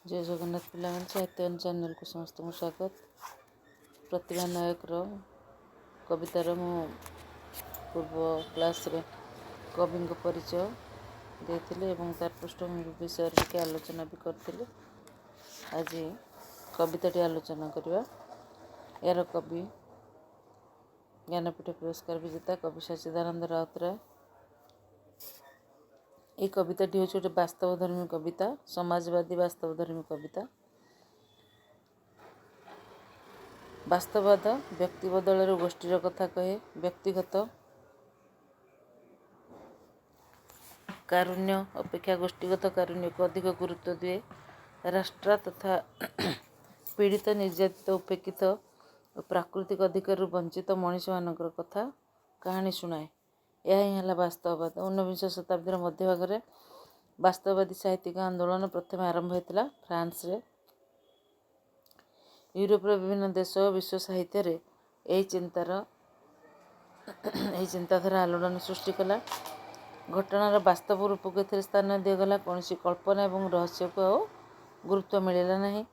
जय जगन्नाथ पिलामान साहित्य चैनल को समस्त स्वागत। प्रतिभा नायक कवितार मु पूर्व क्लास रे कवि परिचय देते तार पृष्ठभूमि विषय टिके आलोचना भी करते। आज कविताटी आलोचना करवा। यार कवि ज्ञानपीठ पुरस्कार विजेता कवि सच्चिदानंद राउतराय। ये कविताटी हूँ गोटे बास्तवधर्मी कविता, समाजवादी बास्तवधर्मी कविता। बास्तववाद व्यक्ति बदल गोष्ठीर कथा कहे, व्यक्तिगत कारुण्य अपेक्षा गोष्ठीगत कारुण्य को अधिक गुरुत्व दिए। राष्ट्र तथा पीड़ित, निर्यातित, उपेक्षित और प्राकृतिक अधिकार वंचित मनीष मानकर कथा कहानी शुणाए। यह ही है बास्तववाद। 19 शताब्दी मध्यभाग में बास्तववादी साहित्यिक आंदोलन प्रथम आरंभ होता फ्रांस रे। यूरोपर विभिन्न देश और विश्व साहित्य रे यही चिंताधारा आलोड़न सृष्टि कला। घटनार बास्तव रूप को एथिरे स्थान दिगला। कौन कल्पना और रहस्य को गुरुत्व मिलला नहीं।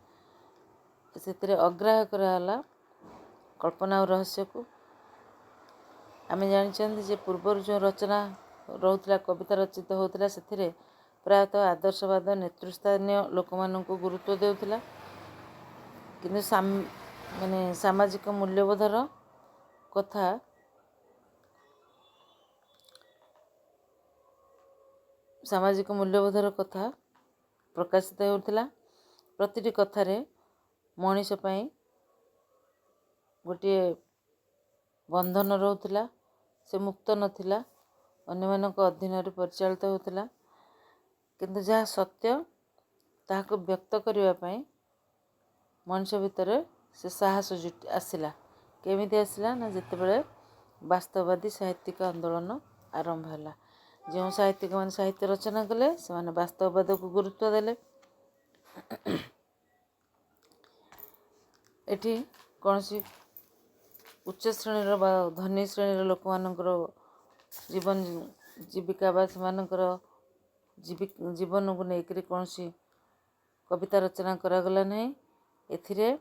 से अग्राह्य कराला कल्पना और रहस्य को। आम जानते पूर्वर जो रचना रोला कविता रचित होता से प्रायतः आदर्शवाद नेतृस्थानीय लोक मान गुरुत्व देउथिला। किंतु माने सामाजिक मूल्यबोधर कथा प्रकाशित होता। प्रतिटी कथारे मनीष पई गोटे बंधन रोला। से मुक्त नथिला, अन्य मानक अधीन परिचालित होता। किंतु जहाँ सत्य ताहाको व्यक्त करने मनुष्य भितर से साहस आसला। केमिति आसला ना जितेबाला बास्तववादी साहित्यिक आंदोलन आरंभ है। जो साहित्यिक मान साहित्य रचना कले से माने बास्तववाद को गुरुत्व देले। एठी कौन सी उच्च श्रेणी बा धनी श्रेणी लोक मानकर जीवन जीविका बा सेमानकर जीवन को लेकर कौन सी कविता रचना करागला नहीं। एथिरे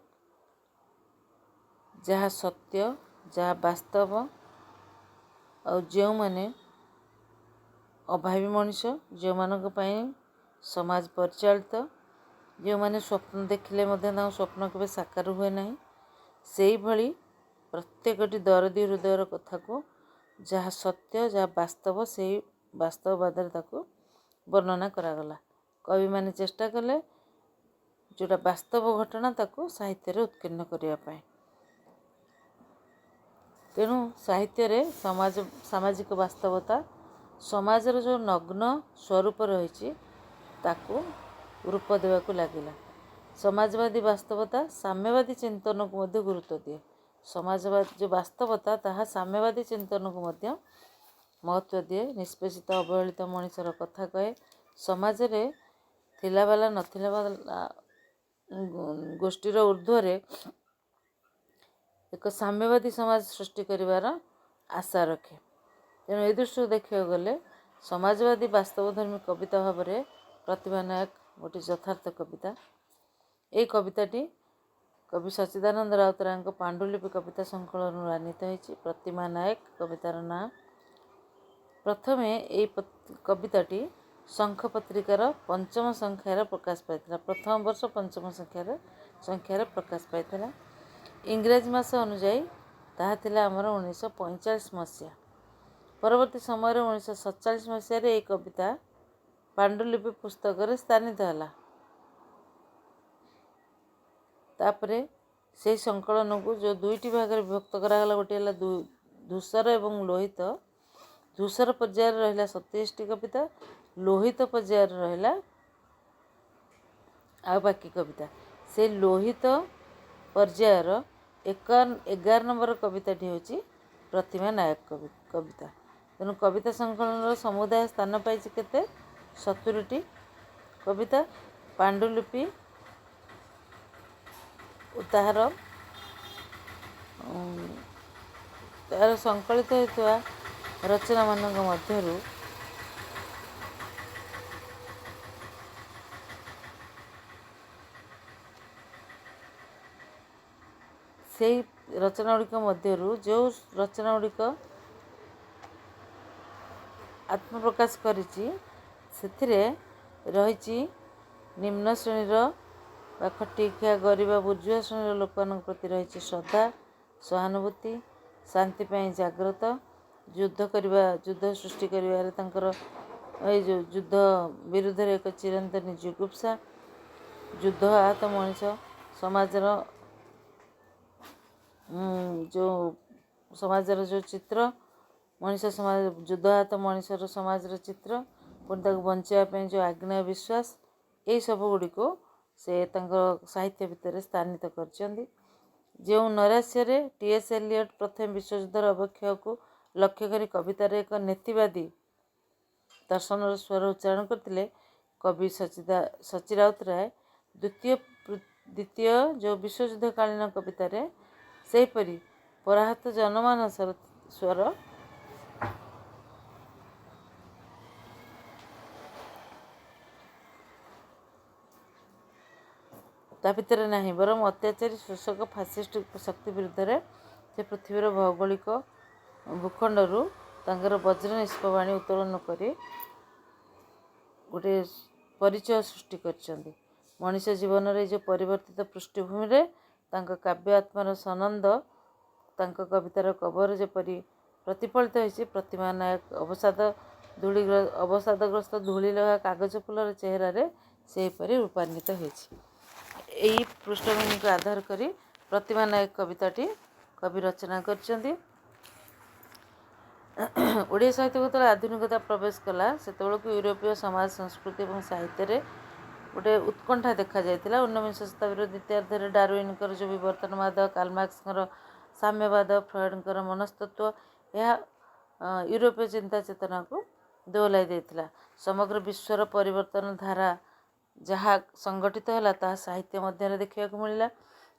जहाँ सत्य, जहाँ वास्तव और जो माने अभावी मनुष्य, जो मानक पई समाज परिचालित, जो माने स्वप्न देखिले स्वप्न केबे साकार हुए नहीं, सेई भली प्रत्येकटी दरदी हृदयर कथा को जहाँ सत्य, जहाँ वास्तव, से वास्तववाद ताको वर्णना करागला। कवि माने चेष्टा कले जोटा वास्तव घटना ताको साहित्य रे उत्कीर्ण करिया पाए। तेणु साहित्य रे सामाजिक वास्तवता, समाजर जो नग्न स्वरूप रही ताको रूप देवाकू लागिला। समाजवादी वास्तवता साम्यवादी चिंतन को मध्य गुरुत्व दिए। समाजवादी जो वास्तवता ताहा साम्यवादी चिंतन को मध्य महत्व दिए। निष्पेषित अवहेलित मनीषर कथा कहे। समाज रे थिला वाला नथिला वाला गोष्ठीर ऊर्ध्वरे एक साम्यवादी समाज सृष्टि करिवार आशा रखे। तेणु ए दृष्टि देखा गले समाजवादी बास्तवधर्मी कविता भाव में प्रतिभा नायक गोटे यथार्थ कविता। ये कविताटी कवि सच्चिदानंद राउतराय पांडुलिपि कविता संकलन आनीत होती। प्रतिभा नायक कवितार ना। प्रथमे ये कविताटी शंख पत्रिकार पंचम संख्यार प्रकाश पाई। प्रथम वर्ष पंचम संख्यार प्रकाश पाई। इंग्राजी मास अनुजाई ताहा थिला आमर 1945 मसीहा। परवर्ती समय 1947 मसीह ये कविता पांडुलिपि पुस्तक स्थानित है। तापरे से संकलन को जो दुईटी भाग में विभक्त करागला। गोटे है धूसर एवं लोहित। धूसर पर्याय रहा 27टी कविता, लोहित पर्याय रहा आ बाकी कविता। से लोहित पर्यायर 11 नंबर कविताटी होची प्रतिभा नायक कविता। तेणु कविता संकलन समुदाय स्थान पाई केते 70टी कविता। पांडुलिपि ताहार संकलित होता रचना मानक मध्यरु ସେଇ ରଚନା ଗୁଡ଼ିକ ମଧ୍ୟରୁ ଯେଉଁ ରଚନା ଗୁଡ଼ିକ ଆତ୍ମପ୍ରକାଶ କରିଛି ସେଥିରେ ରହିଛି ନିମ୍ନ ଶ୍ରେଣୀର ବା ଖଟିଖିଆ ଗରିବ ବୁର୍ଜୁଆ ଶ୍ରେଣୀର ଲୋକମାନଙ୍କ ପ୍ରତି ରହିଛି ଶ୍ରଦ୍ଧା, ସହାନୁଭୂତି, ଶାନ୍ତି ପାଇଁ ଜାଗ୍ରତ, ଯୁଦ୍ଧ ସୃଷ୍ଟି କରିବାରେ ତାଙ୍କର ଏଇ ଯେଉଁ ଯୁଦ୍ଧ ବିରୁଦ୍ଧରେ ଏକ ଚିରନ୍ତନ ଜିଗୁପ୍ସା, ଯୁଦ୍ଧ ଆହତ ମଣିଷ ସମାଜର ଯେଉଁ ଚିତ୍ର, ମଣିଷ ସମାଜ ଯୁଦ୍ଧ ଆହତ ମଣିଷର ସମାଜର ଚିତ୍ର, ପୁଣି ତାକୁ ବଞ୍ଚାଇବା ପାଇଁ ଯେଉଁ ଆଗ୍ନେୟ ବିଶ୍ୱାସ, ଏହିସବୁ ଗୁଡ଼ିକୁ ସେ ତାଙ୍କ ସାହିତ୍ୟ ଭିତରେ ସ୍ଥାନିତ କରିଛନ୍ତି। ଯେଉଁ ନୈରାଶ୍ୟରେ T.S. ଏଲିୟଟ୍ ପ୍ରଥମେ ବିଶ୍ୱଯୁଦ୍ଧର ଅବକ୍ଷୟକୁ ଲକ୍ଷ୍ୟ କରି କବିତାରେ ଏକ ନେତିବାଦୀ ଦର୍ଶନର ସ୍ୱର ଉଚ୍ଚାରଣ କରିଥିଲେ, କବି ସଚୀ ରାଉତରାୟ ଦ୍ୱିତୀୟ ଯେଉଁ ବିଶ୍ୱଯୁଦ୍ଧକାଳୀନ କବିତାରେ ସେହିପରି ପରାହତ ଜନମାନସର ସ୍ୱର ତା ଭିତରେ ନାହିଁ, ବରଂ ଅତ୍ୟାଚାରୀ ଶୋଷକ ଫାସିଷ୍ଟ ଶକ୍ତି ବିରୁଦ୍ଧରେ ସେ ପୃଥିବୀର ଭୌଗୋଳିକ ଭୂଖଣ୍ଡରୁ ତାଙ୍କର ବଜ୍ର ନିଷ୍ପବାଣୀ ଉତ୍ତୋଳନ କରି ଗୋଟିଏ ପରିଚୟ ସୃଷ୍ଟି କରିଛନ୍ତି। ମଣିଷ ଜୀବନରେ ଏ ଯେଉଁ ପରିବର୍ତ୍ତିତ ପୃଷ୍ଠଭୂମିରେ ତାଙ୍କ କାବ୍ୟ ଆତ୍ମାର ସନନ୍ଦ ତାଙ୍କ କବିତାର କବର ଯେପରି ପ୍ରତିଫଳିତ ହୋଇଛି, ପ୍ରତିମା ନାୟକ ଅବସାଦଗ୍ରସ୍ତ ଧୂଳିଲଗା କାଗଜ ଫୁଲର ଚେହେରାରେ ସେହିପରି ରୂପାନ୍ୱିତ ହୋଇଛି। ଏହି ପୃଷ୍ଠଭୂମିକୁ ଆଧାର କରି ପ୍ରତିମା ନାୟକ କବିତାଟି କବି ରଚନା କରିଛନ୍ତି। ଓଡ଼ିଆ ସାହିତ୍ୟକୁ ଯେତେବେଳେ ଆଧୁନିକତା ପ୍ରବେଶ କଲା, ସେତେବେଳକୁ ୟୁରୋପୀୟ ସମାଜ ସଂସ୍କୃତି ଏବଂ ସାହିତ୍ୟରେ ଗୋଟେ ଉତ୍କଣ୍ଠା ଦେଖାଯାଇଥିଲା। ଊନବିଂଶ ଶତାବ୍ଦୀର ଦ୍ୱିତୀୟାର୍ଦ୍ଧରେ ଡାରୱିନ୍ଙ୍କର ଯେଉଁ ବିବର୍ତ୍ତନବାଦ, କାର୍ଲମାର୍କ୍ସଙ୍କର ସାମ୍ୟବାଦ, ଫ୍ରଏଡ୍ଙ୍କର ମନସ୍ତତ୍ତ୍ୱ, ଏହା ୟୁରୋପୀୟ ଚିନ୍ତା ଚେତନାକୁ ଦୋହଲାଇ ଦେଇଥିଲା। ସମଗ୍ର ବିଶ୍ୱର ପରିବର୍ତ୍ତନ ଧାରା ଯାହା ସଂଗଠିତ ହେଲା, ତାହା ସାହିତ୍ୟ ମଧ୍ୟରେ ଦେଖିବାକୁ ମିଳିଲା।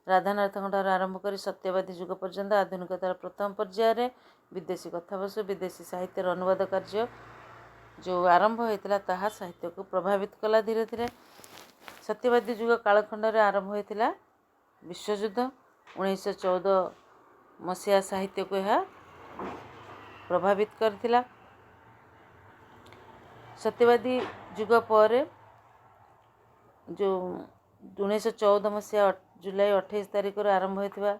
ରାଧାନାଥଙ୍କ ଠାରୁ ଆରମ୍ଭ କରି ସତ୍ୟବାଦୀ ଯୁଗ ପର୍ଯ୍ୟନ୍ତ ଆଧୁନିକତାର ପ୍ରଥମ ପର୍ଯ୍ୟାୟରେ ବିଦେଶୀ କଥାବସ୍ତୁ, ବିଦେଶୀ ସାହିତ୍ୟର ଅନୁବାଦ କାର୍ଯ୍ୟ ଯେଉଁ ଆରମ୍ଭ ହୋଇଥିଲା, ତାହା ସାହିତ୍ୟକୁ ପ୍ରଭାବିତ କଲା। ଧୀରେ ଧୀରେ ସତ୍ୟବାଦୀ ଯୁଗ କାଳଖଣ୍ଡରେ ଆରମ୍ଭ ହୋଇଥିଲା ବିଶ୍ୱଯୁଦ୍ଧ। 1914 ମସିହା ସାହିତ୍ୟକୁ ଏହା ପ୍ରଭାବିତ କରିଥିଲା। ସତ୍ୟବାଦୀ ଯୁଗ ପରେ ଯେଉଁ 1914 ମସିହା ଜୁଲାଇ 28 ତାରିଖରୁ ଆରମ୍ଭ ହୋଇଥିବା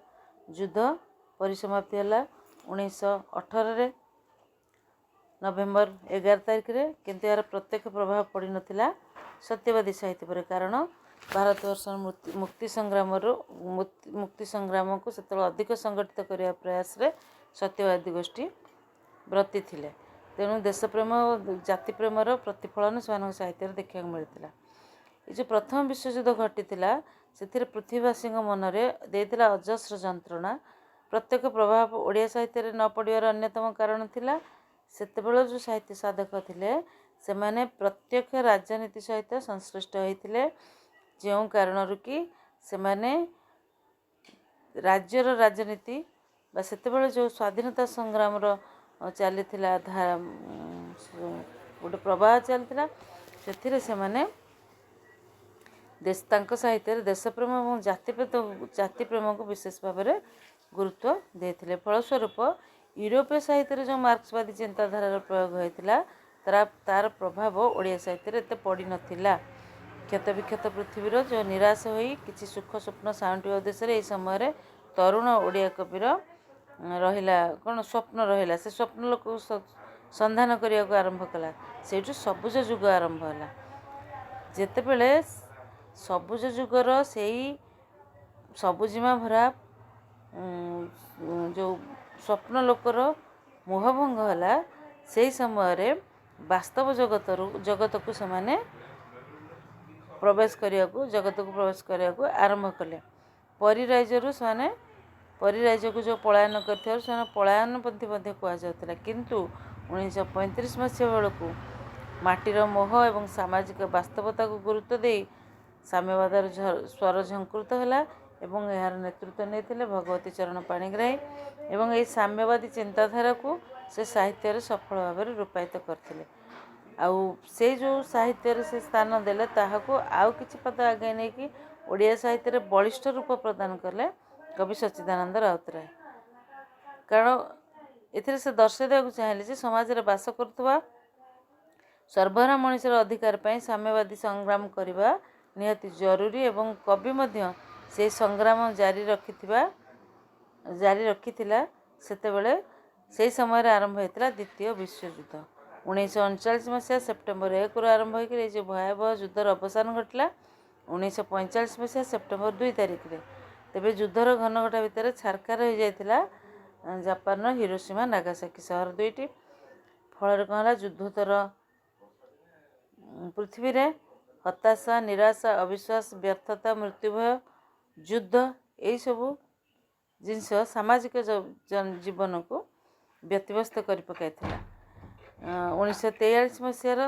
ଯୁଦ୍ଧ ପରିସମାପ୍ତି ହେଲା 1918ରେ ନଭେମ୍ବର 11 ତାରିଖରେ। କିନ୍ତୁ ଏହାର ପ୍ରତ୍ୟକ୍ଷ ପ୍ରଭାବ ପଡ଼ିନଥିଲା ସତ୍ୟବାଦୀ ସାହିତ୍ୟ ପରେ, କାରଣ ଭାରତବର୍ଷର ମୁକ୍ତି ସଂଗ୍ରାମକୁ ସେତେବେଳେ ଅଧିକ ସଂଗଠିତ କରିବା ପ୍ରୟାସରେ ସତ୍ୟବାଦୀ ଗୋଷ୍ଠୀ ବ୍ରତୀ ଥିଲେ। ତେଣୁ ଦେଶପ୍ରେମ ଓ ଜାତିପ୍ରେମର ପ୍ରତିଫଳନ ସେମାନଙ୍କ ସାହିତ୍ୟରେ ଦେଖିବାକୁ ମିଳିଥିଲା। ଏ ଯେଉଁ ପ୍ରଥମ ବିଶ୍ୱଯୁଦ୍ଧ ଘଟିଥିଲା, ସେଥିରେ ପୃଥିବୀବାସୀଙ୍କ ମନରେ ଦେଇଥିଲା ଅଜସ୍ର ଯନ୍ତ୍ରଣା। ପ୍ରତ୍ୟକ୍ଷ ପ୍ରଭାବ ଓଡ଼ିଆ ସାହିତ୍ୟରେ ନ ପଡ଼ିବାର ଅନ୍ୟତମ କାରଣ ଥିଲା, ସେତେବେଳେ ଯେଉଁ ସାହିତ୍ୟ ସାଧକ ଥିଲେ, ସେମାନେ ପ୍ରତ୍ୟକ୍ଷ ରାଜନୀତି ସହିତ ସଂଶ୍ଳିଷ୍ଟ ହୋଇଥିଲେ। ଯେଉଁ କାରଣରୁ କି ସେମାନେ ରାଜ୍ୟର ରାଜନୀତି ବା ସେତେବେଳେ ଯେଉଁ ସ୍ୱାଧୀନତା ସଂଗ୍ରାମର ଚାଲିଥିଲା, ଗୋଟେ ପ୍ରବାହ ଚାଲିଥିଲା, ସେଥିରେ ସେମାନେ ତାଙ୍କ ସାହିତ୍ୟରେ ଦେଶପ୍ରେମ ଏବଂ ଜାତିପ୍ରେମକୁ ବିଶେଷ ଭାବରେ ଗୁରୁତ୍ୱ ଦେଇଥିଲେ। ଫଳସ୍ୱରୂପ ୟୁରୋପୀୟ ସାହିତ୍ୟରେ ଯେଉଁ ମାର୍କ୍ସବାଦୀ ଚିନ୍ତାଧାରାର ପ୍ରୟୋଗ ହୋଇଥିଲା, ତାର ପ୍ରଭାବ ଓଡ଼ିଆ ସାହିତ୍ୟରେ ଏତେ ପଡ଼ିନଥିଲା। କ୍ଷତବିକ୍ଷତ ପୃଥିବୀର ଯେଉଁ ନିରାଶ ହୋଇ କିଛି ସୁଖ ସ୍ୱପ୍ନ ସାଉଁଟିବା ଉଦ୍ଦେଶ୍ୟରେ ଏହି ସମୟରେ ତରୁଣ ଓଡ଼ିଆ କବିର ସ୍ୱପ୍ନ ରହିଲା। ସେ ସ୍ୱପ୍ନ ଲୋକ ସନ୍ଧାନ କରିବାକୁ ଆରମ୍ଭ କଲା। ସେଇଠୁ ସବୁଜ ଯୁଗ ଆରମ୍ଭ ହେଲା। ଯେତେବେଳେ ସବୁଜ ଯୁଗର ସେଇ ସବୁଜିମା ଭରା ଯେଉଁ ସ୍ୱପ୍ନ ଲୋକର ମୋହଭଙ୍ଗ ହେଲା, ସେହି ସମୟରେ ବାସ୍ତବ ଜଗତକୁ ସେମାନେ ପ୍ରବେଶ କରିବାକୁ ଆରମ୍ଭ କଲେ। ପରିରାଜ୍ୟକୁ ଯେଉଁ ପଳାୟନ କରିଥିବାରୁ ସେମାନେ ପଳାୟନପନ୍ଥୀ ମଧ୍ୟ କୁହାଯାଉଥିଲା। କିନ୍ତୁ 1935 ମସିହା ବେଳକୁ ମାଟିର ମୋହ ଏବଂ ସାମାଜିକ ବାସ୍ତବତାକୁ ଗୁରୁତ୍ୱ ଦେଇ ସାମ୍ୟବାଦର ସ୍ୱର ଝଙ୍କୃତ ହେଲା ଏବଂ ଏହାର ନେତୃତ୍ୱ ନେଇଥିଲେ ଭଗବତୀ ଚରଣ ପାଣିଗ୍ରାହୀ ଏବଂ ଏହି ସାମ୍ୟବାଦୀ ଚିନ୍ତାଧାରାକୁ ସେ ସାହିତ୍ୟରେ ସଫଳ ଭାବରେ ରୂପାୟିତ କରିଥିଲେ। ଆଉ ସେଇ ଯେଉଁ ସାହିତ୍ୟରେ ସେ ସ୍ଥାନ ଦେଲେ, ତାହାକୁ ଆଉ କିଛି ପାଦ ଆଗେଇ ନେଇକି ଓଡ଼ିଆ ସାହିତ୍ୟରେ ବଳିଷ୍ଠ ରୂପ ପ୍ରଦାନ କଲେ कवि सच्चिदानंद राउतराय। कारण एथिरे से दर्शाई देवाक चाहिए जे समाज रे बास करुवा सर्वहारा मनुष्यर अधिकार पाई साम्यवादी संग्राम करने निहाती जरूरी एवं कवि मध्य से संग्राम जारी रखिथिला सेतेबेले से समय आरंभ होता द्वितीय विश्वयुद्ध 1939 मसीहा सेप्टेम्बर 1 आरंभ होकर भयावह युद्धर अवसान घटला 1945 मसीहा सेप्टेम्बर 2 तारिख में। तेबे युद्धर घनघटा भितर छारखार हो जाता जापान हिरोशिमा नागासाकी सहर दुईटी फल कौन युद्धोत्तर पृथ्वी रे हताशा निराशा अविश्वास व्यर्थता मृत्युभय युद्ध यही सबू जिनस सामाजिक जीवन को व्यतिव्यस्त कर पकाई 1943 मसीहार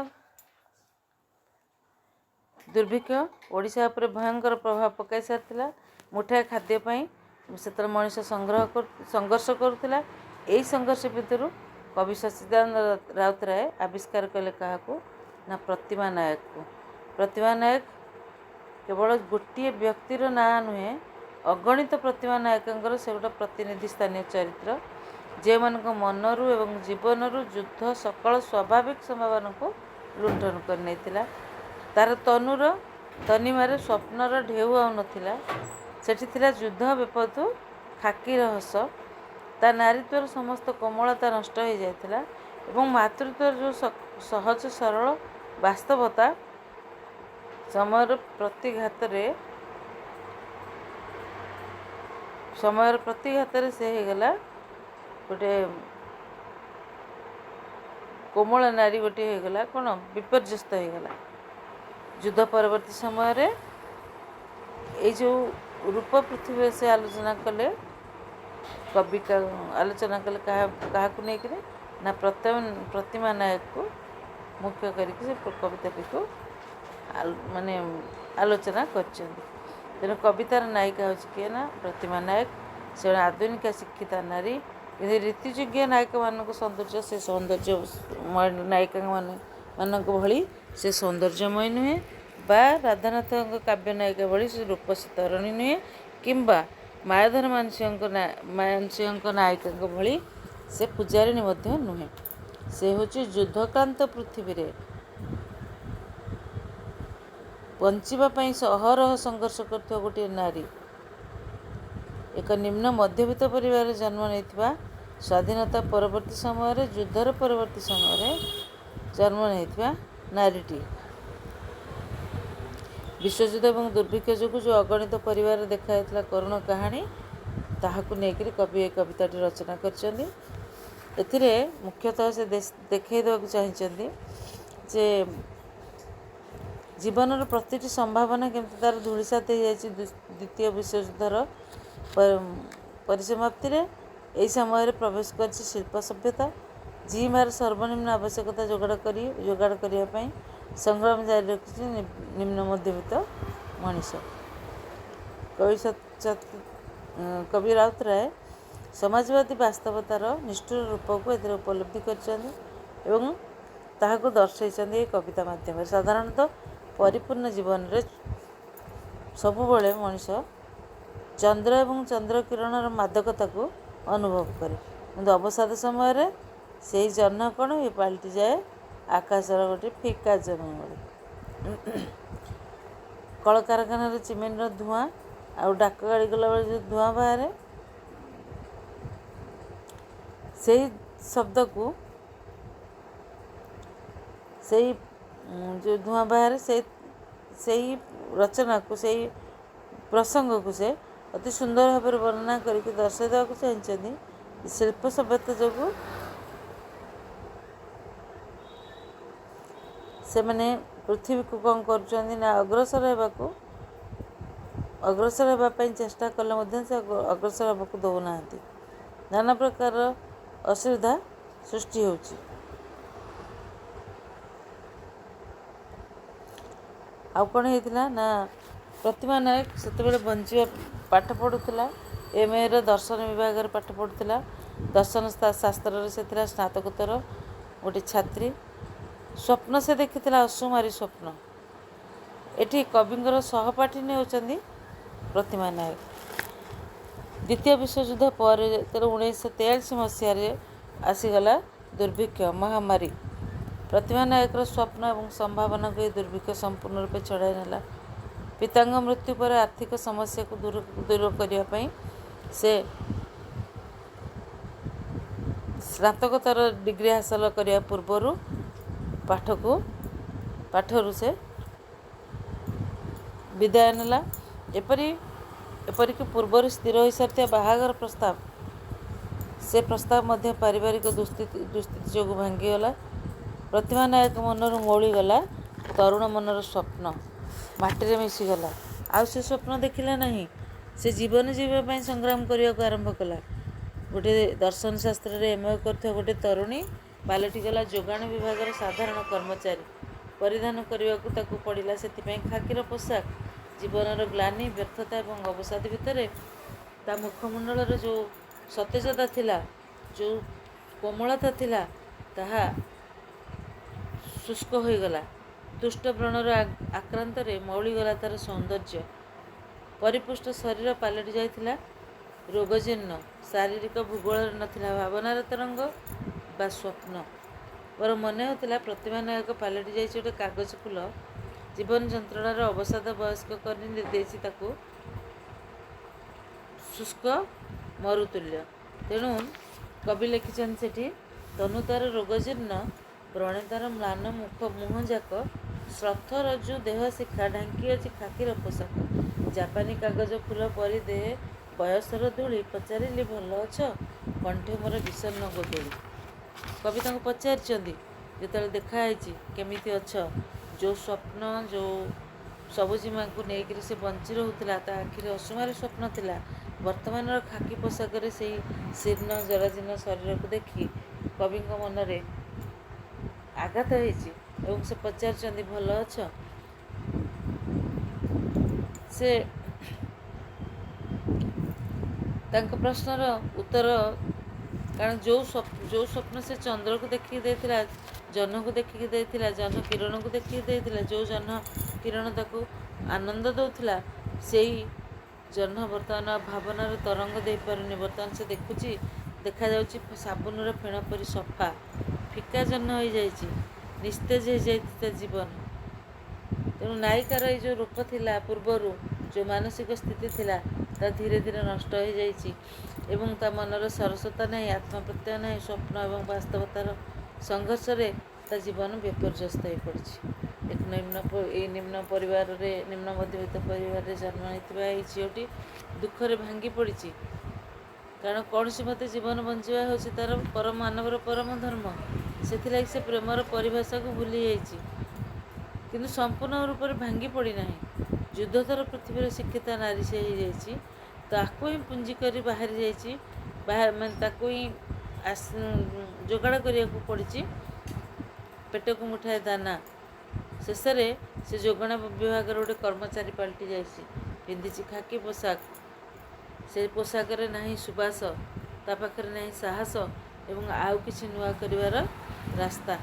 दुर्भिक्ष ओडिशा पर भयंकर प्रभाव पकाई सारी मुठाए खाद्यपाई से मनुष्य संघर्ष करुला। यही संघर्ष भितर कवि सच्चिदानंद राउतराय आविष्कार कले क्या ना प्रतिमा नायक को। प्रतिमा नायक केवल गोटे व्यक्तिर ना नुहे अगणित प्रतिमा नायकों से गोटे प्रतिनिधि स्थानीय चरित्र जे मान मनरू एवं जीवनरू युद्ध सकल स्वाभाविक संभावना को लुंठन कर नहीं तार तनुर तनिमार स्वप्नर ढेउ आउ नथिला सेठी थिला युद्ध विपद खाकी हस ता नारीत्वर समस्त कोमलता नष्ट हो जाता एवं मातृत्वर जो सहज सरल वास्तवता समयर प्रतिघात से होगला गोटे कोमल नारी गोटे होगला कौन विपर्यस्त होगला। युद्ध परवर्ती समय ये जो रूप पृथ्वी से आलोचना कले कवि का आलोचना कले क्या नहीं ना प्रतिमा नायक को मुख्य करके कविताटी को माने आलोचना कर तेणु कवितार नायिका हूँ किए ना प्रतिमा नायक से आधुनिक शिक्षिता नारी यदि रीतियोग्य नायक मान सौंदर्य से सौंदर्य नायिका मान भली से सौंदर्यमय नुहे बा राधानाथ काव्य नायिका भली से रूपसी तरणी नुहे किंबा मायाधर मानसिंह नायिका भली से पूजारिणी नुहे से हूँ युद्धक्रांत पृथ्वी रे बंचापी अहरह संघर्ष कर गोटे नारी एक निम्न मध्यवित्त परिवार जन्म नहीं स्वाधीनता परवर्ती समय युद्धर परवर्ती समय जन्म नहीं नारीटी विश्वयुद्ध और दुर्भिक्ष जो जो अगणित परिवार देखा करुण कहानी ताहाकु नेकरी कवि ए कविताटी रचना करछन्ती। एथिरे मुख्यतः से देखै देबाकु चाहिछन्ती जे जीवनर प्रतिटी संभावना केमती तार धूलिसात हो जाए द्वितीय विश्वयुद्धर परिसमाप्ति यही समय प्रवेश कर शिल्प सभ्यता जी मार सर्वनिम्न आवश्यकता जोगाड़ करने संग्राम जारी रखी निम्न मध्यवित्त मनीष। कवि राउतराय समाजवादी वास्तवतार निष्ठुर रूप को उपलब्धि कर दर्शाई कविता माध्यम साधारणतः परिपूर्ण जीवन रे सबुबले मनीष चंद्र एवं चंद्र किरणर मादकता को अनुभव करे किंतु अवसाद समय से जह्न कण ये पलटि जाए आकाशर गोटे फिका जह्न भली। कल कारखाना चिमेन्ट धुआं आउ डाक गाड़ी गला बेले जो धुआं बाहर से शब्द को से जो धुआं बाहर से रचना को से प्रसंग को से अति सुंदर भाव वर्णना करके दर्शाई देवाक चाहते शिल्प सभ्यता जो से मैंने पृथ्वी को कौन कर अग्रसर होगापी चेष्टा कले से अग्रसर होगा दौना नाना प्रकार असुविधा सृष्टि होची। आउ कौन होता ना प्रतिमा नायक से बंचा पाठ पढ़ुला MA दर्शन विभाग पाठ पढ़ुला दर्शन शास्त्र से स्नातकोत्तर गोटे छात्री स्वप्न से देखी अସୁमारी स्वप्न एटी कविंर सहपाठी ने होती प्रतिमा नायक ଦ୍ୱିତୀୟ ବିଶ୍ୱଯୁଦ୍ଧ ପରେ ଯେତେବେଳେ 1943 ମସିହାରେ ଆସିଗଲା ଦୁର୍ଭିକ୍ଷ ମହାମାରୀ, ପ୍ରତିଭା ନାୟକର ସ୍ୱପ୍ନ ଏବଂ ସମ୍ଭାବନାକୁ ଏହି ଦୁର୍ଭିକ୍ଷ ସମ୍ପୂର୍ଣ୍ଣ ରୂପେ ଛଡ଼ାଇ ନେଲା। ପିତାଙ୍କ ମୃତ୍ୟୁ ପରେ ଆର୍ଥିକ ସମସ୍ୟାକୁ ଦୂର କରିବା ପାଇଁ ସେ ସ୍ନାତକୋତ୍ତର ଡିଗ୍ରୀ ହାସଲ କରିବା ପୂର୍ବରୁ ପାଠରୁ ସେ ବିଦାୟ ନେଲା। ଏପରିକି ପୂର୍ବରୁ ସ୍ଥିର ହୋଇସାରିଥିବା ବାହାଘର ସେ ପ୍ରସ୍ତାବ ମଧ୍ୟ ପାରିବାରିକ ଦୁସ୍ଥିତି ଯୋଗୁଁ ଭାଙ୍ଗିଗଲା। ପ୍ରତିଭା ନାୟକ ମନରୁ ମଉଳିଗଲା ତରୁଣ ମନର ସ୍ୱପ୍ନ ମାଟିରେ ମିଶିଗଲା। ଆଉ ସେ ସ୍ୱପ୍ନ ଦେଖିଲା ନାହିଁ। ସେ ଜୀବନ ଯିବା ପାଇଁ ସଂଗ୍ରାମ କରିବାକୁ ଆରମ୍ଭ କଲା। ଗୋଟିଏ ଦର୍ଶନ ଶାସ୍ତ୍ରରେ MA କରୁଥିବା ଗୋଟିଏ ତରୁଣୀ ପାଲଟିଗଲା ଯୋଗାଣ ବିଭାଗର ସାଧାରଣ କର୍ମଚାରୀ। ପରିଧାନ କରିବାକୁ ତାକୁ ପଡ଼ିଲା ସେଥିପାଇଁ ଖାକିର ପୋଷାକ। ଜୀବନର ଗ୍ଲାନି, ବ୍ୟର୍ଥତା ଏବଂ ଅବସାଦ ଭିତରେ ତା ମୁଖମଣ୍ଡଳରେ ଯେଉଁ ସତେଜତା ଥିଲା, ଯେଉଁ କୋମଳତା ଥିଲା, ତାହା ଶୁଷ୍କ ହୋଇଗଲା। ଦୁଷ୍ଟ ବ୍ରଣର ଆକ୍ରାନ୍ତରେ ମଉଳିଗଲା ତା'ର ସୌନ୍ଦର୍ଯ୍ୟ। ପରିପୁଷ୍ଟ ଶରୀର ପାଲଟି ଯାଇଥିଲା ରୋଗଜୀର୍ଣ୍ଣ। ଶାରୀରିକ ଭୂଗୋଳରେ ନଥିଲା ଭାବନାର ତରଙ୍ଗ ବା ସ୍ୱପ୍ନ। ବରଂ ମନେ ହେଉଥିଲା ପ୍ରତିଭା ନାୟକ ପାଲଟି ଯାଇଛି ଗୋଟେ କାଗଜ ଫୁଲ। ଜୀବନ ଯନ୍ତ୍ରଣାର ଅବସାଦ ବୟସ୍କ କରି ଦେଇଛି ତାକୁ ଶୁଷ୍କ ମରୁତୁଲ୍ୟ। ତେଣୁ କବି ଲେଖିଛନ୍ତି ସେଠି, ତନୁ ତାର ରୋଗଜୀର୍ଣ୍ଣ, ବ୍ରଣେ ତାର ମ୍ଳାନ ମୁହଁଯାକ, ଶ୍ରଥ ରଜ୍ଜୁ ଦେହ ଶିଖା, ଢାଙ୍କି ଅଛି ଖାକିର ପୋଷାକ। ଜାପାନୀ କାଗଜ ଫୁଲ ପରି ଦେହେ ବୟସର ଧୂଳି, ପଚାରିଲି ଭଲ ଅଛ, କଣ୍ଠେ ମୋର বিষণ্ଣ ଗୋଧୂଳି। କବି ତାଙ୍କୁ ପଚାରିଛନ୍ତି ଯେତେବେଳେ ଦେଖା ହେଇଛି କେମିତି ଅଛ। ଯେଉଁ ସ୍ୱପ୍ନ, ଯେଉଁ ସବୁଜିମାକୁ ନେଇକରି ସେ ବଞ୍ଚି ରହୁଥିଲା, ତା ଆଖିରେ ଅସୁମାରୀ ସ୍ୱପ୍ନ ଥିଲା। ବର୍ତ୍ତମାନର ଖାକି ପୋଷାକରେ ସେହି ଶୀର୍ଣ୍ଣ ଜରାଜୀର୍ଣ୍ଣ ଶରୀରକୁ ଦେଖି କବିଙ୍କ ମନରେ ଆଘାତ ହେଇଛି ଏବଂ ସେ ପଚାରିଛନ୍ତି ଭଲ ଅଛ। ସେ ତାଙ୍କ ପ୍ରଶ୍ନର ଉତ୍ତର, କାରଣ ଯେଉଁ ସ୍ୱପ୍ନ ସେ ଚନ୍ଦ୍ରକୁ ଦେଖିକି ଦେଇଥିଲା, ଜହ୍ନକୁ ଦେଖିକି ଦେଇଥିଲା, ଜହ୍ନ କିରଣକୁ ଦେଖିକି ଦେଇଥିଲା, ଯେଉଁ ଜହ୍ନ କିରଣ ତାକୁ ଆନନ୍ଦ ଦେଉଥିଲା, ସେଇ ଜହ୍ନ ବର୍ତ୍ତମାନ ଭାବନାର ତରଙ୍ଗ ଦେଇପାରୁନି। ବର୍ତ୍ତମାନ ସେ ଦେଖାଯାଉଛି ସାବୁନର ଫେଣ ପରି ସଫା। ଫିକା ଜହ୍ନ ହୋଇଯାଇଛି, ନିସ୍ତେଜ ହୋଇଯାଇଛି ତା ଜୀବନ। ତେଣୁ ନାୟିକାର ଏଇ ଯେଉଁ ରୂପ ଥିଲା ପୂର୍ବରୁ, ଯେଉଁ ମାନସିକ ସ୍ଥିତି ଥିଲା, ତା ଧୀରେ ଧୀରେ ନଷ୍ଟ ହୋଇଯାଇଛି ଏବଂ ତା ମନର ସରସତା ନାହିଁ, ଆତ୍ମପ୍ରତ୍ୟୟ ନାହିଁ। ସ୍ୱପ୍ନ ଏବଂ ବାସ୍ତବତାର ସଂଘର୍ଷରେ ତା ଜୀବନ ବିପର୍ଯ୍ୟସ୍ତ ହୋଇପଡ଼ିଛି। ଏଇ ନିମ୍ନ ମଧ୍ୟବିତ୍ତ ପରିବାରରେ ଜନ୍ମ ନେଇଥିବା ଏହି ଝିଅଟି ଦୁଃଖରେ ଭାଙ୍ଗି ପଡ଼ିଛି। କାରଣ କୌଣସି ମତେ ଜୀବନ ବଞ୍ଚିବା ହେଉଛି ତା'ର ମାନବର ପରମ ଧର୍ମ। ସେଥିଲାଗି ସେ ପ୍ରେମର ପରିଭାଷାକୁ ଭୁଲି ଯାଇଛି, କିନ୍ତୁ ସମ୍ପୂର୍ଣ୍ଣ ରୂପରେ ଭାଙ୍ଗି ପଡ଼ିନାହିଁ। ଯୁଦ୍ଧୋତ୍ତର ପୃଥିବୀର ଶିକ୍ଷିତା ନାରୀ ସେ ହୋଇଯାଇଛି। ତାକୁ ହିଁ ପୁଞ୍ଜି କରି ବାହାରି ଯାଇଛି, ତାକୁ ହିଁ ଯୋଗାଡ଼ କରିବାକୁ ପଡ଼ିଛି ପେଟକୁ ମୁଠାଏ ଦାନା। ଶେଷରେ ସେ ଯୋଗାଣ ବିଭାଗର ଗୋଟେ କର୍ମଚାରୀ ପାଲଟି ଯାଇଛି। ପିନ୍ଧିଛି ଖାକି ପୋଷାକ। ସେ ପୋଷାକରେ ନାହିଁ ସୁବାସ, ତା ପାଖରେ ନାହିଁ ସାହସ ଏବଂ ଆଉ କିଛି ନୂଆ କରିବାର ରାସ୍ତା।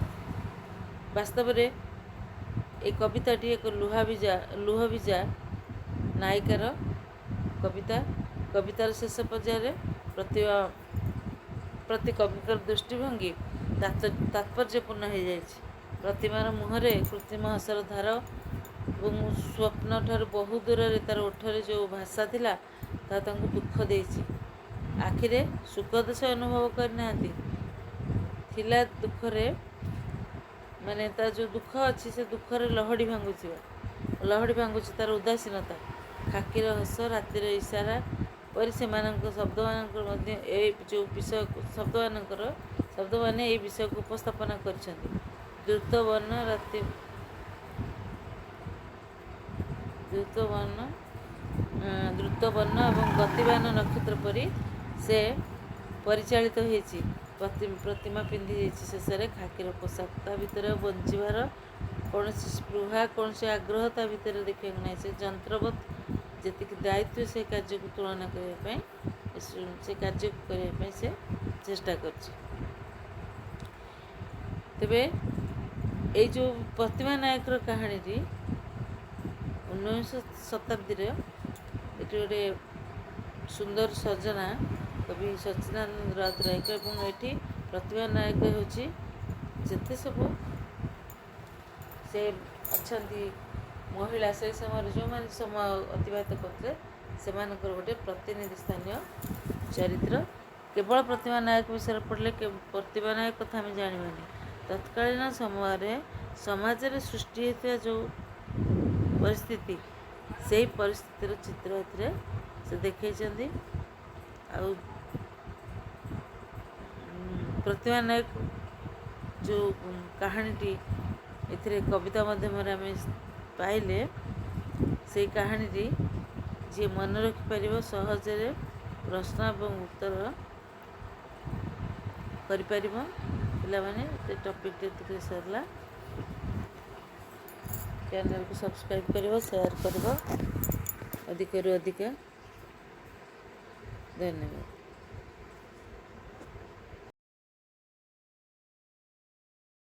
ବାସ୍ତବରେ এই କବିତାଟି ଏକ ଲୁହଭିଜା ନାୟିକାର କବିତା। କବିତାର ଶେଷ ପର୍ଯ୍ୟାୟରେ ପ୍ରତି କବିଙ୍କର ଦୃଷ୍ଟିଭଙ୍ଗୀ ତାତ୍ପର୍ଯ୍ୟପୂର୍ଣ୍ଣ ହୋଇଯାଇଛି। ପ୍ରତିମାର ମୁହଁରେ କୃତ୍ରିମ ହସର ଧାର ଏବଂ ସ୍ୱପ୍ନଠାରୁ ବହୁ ଦୂରରେ ତା'ର ଓଠରେ ଯେଉଁ ଭାଷା ଥିଲା, ତାହା ତାଙ୍କୁ ଦୁଃଖ ଦେଇଛି। ଆଖିରେ ସୁଖଦ ସେ ଅନୁଭବ କରିନାହାନ୍ତି। ଥିଲା ଦୁଃଖରେ, ମାନେ ତା ଯେଉଁ ଦୁଃଖ ଅଛି, ସେ ଦୁଃଖରେ ଲହଡ଼ି ଭାଙ୍ଗୁଛି ତା'ର ଉଦାସୀନତା। ଖାକିର ହସ, ରାତିର ଇସାରା ପରି ସେମାନଙ୍କ ଶବ୍ଦମାନଙ୍କର ମଧ୍ୟ ଏଇ ଯେଉଁ ବିଷୟ ଶବ୍ଦମାନେ ଏଇ ବିଷୟକୁ ଉପସ୍ଥାପନ କରିଛନ୍ତି। ଦ୍ରୁତ ବର୍ଣ୍ଣ ଏବଂ ଗତିବାନ ନକ୍ଷତ୍ର ପରି ସେ ପରିଚାଳିତ ହୋଇଛି। ପ୍ରତିମା ପିନ୍ଧି ଯାଇଛି ଶେଷରେ ଖାକିର ପୋଷାକ। ତା ଭିତରେ ବଞ୍ଚିବାର କୌଣସି ସ୍ପୃହା, କୌଣସି ଆଗ୍ରହ ତା ଭିତରେ ଦେଖିବାକୁ ନାହିଁ। ସେ ଯନ୍ତ୍ରବତ୍ ଯେତିକି ଦାୟିତ୍ୱ ସେ କାର୍ଯ୍ୟକୁ ତୁଳନା କରିବା ପାଇଁ, ସେ କାର୍ଯ୍ୟକୁ କରିବା ପାଇଁ ସେ ଚେଷ୍ଟା କରିଛି। ତେବେ ଏଇ ଯେଉଁ ପ୍ରତିଭା ନାୟକର କାହାଣୀଟି 19 ଶତାବ୍ଦୀର ଏଠି ଗୋଟେ ସୁନ୍ଦର ସର୍ଜନା କବି ସଚ୍ଚିଦାନନ୍ଦ ରାଉତରାୟଙ୍କ ଏବଂ ଏଠି ପ୍ରତିଭା ନାୟକ ହେଉଛି ଯେତେ ସବୁ ସେ ଅଛନ୍ତି ମହିଳା ସେହି ସମୟରେ ଯେଉଁମାନେ ସମୟ ଅତିବାହିତ କରୁଥିଲେ ସେମାନଙ୍କର ଗୋଟେ ପ୍ରତିନିଧି ସ୍ଥାନୀୟ ଚରିତ୍ର। କେବଳ ପ୍ରତିଭା ନାୟକ ବିଷୟରେ ପଢ଼ିଲେ ପ୍ରତିଭା ନାୟକ କଥା ଆମେ ଜାଣିବାନି। ତତ୍କାଳୀନ ସମୟରେ ସମାଜରେ ସୃଷ୍ଟି ହୋଇଥିବା ଯେଉଁ ପରିସ୍ଥିତି ସେହି ପରିସ୍ଥିତିର ଚିତ୍ର ଏଥିରେ ସେ ଦେଖେଇଛନ୍ତି। ଆଉ ପ୍ରତିଭା ନାୟକ ଯେଉଁ କାହାଣୀଟି ଏଥିରେ କବିତା ମାଧ୍ୟମରେ ଆମେ ପାଇଲେ ସେଇ କାହାଣୀଟି ଯିଏ ମନେ ରଖିପାରିବ ସହଜରେ ପ୍ରଶ୍ନ ଏବଂ ଉତ୍ତର କରିପାରିବ। ପିଲାମାନେ ସେ ଟପିକ୍ଟି ଏତିକି ସରିଲା। ଚ୍ୟାନେଲକୁ ସବସ୍କ୍ରାଇବ୍ କରିବ, ସେୟାର କରିବ। ଅଧିକରୁ ଅଧିକ ଧନ୍ୟବାଦ।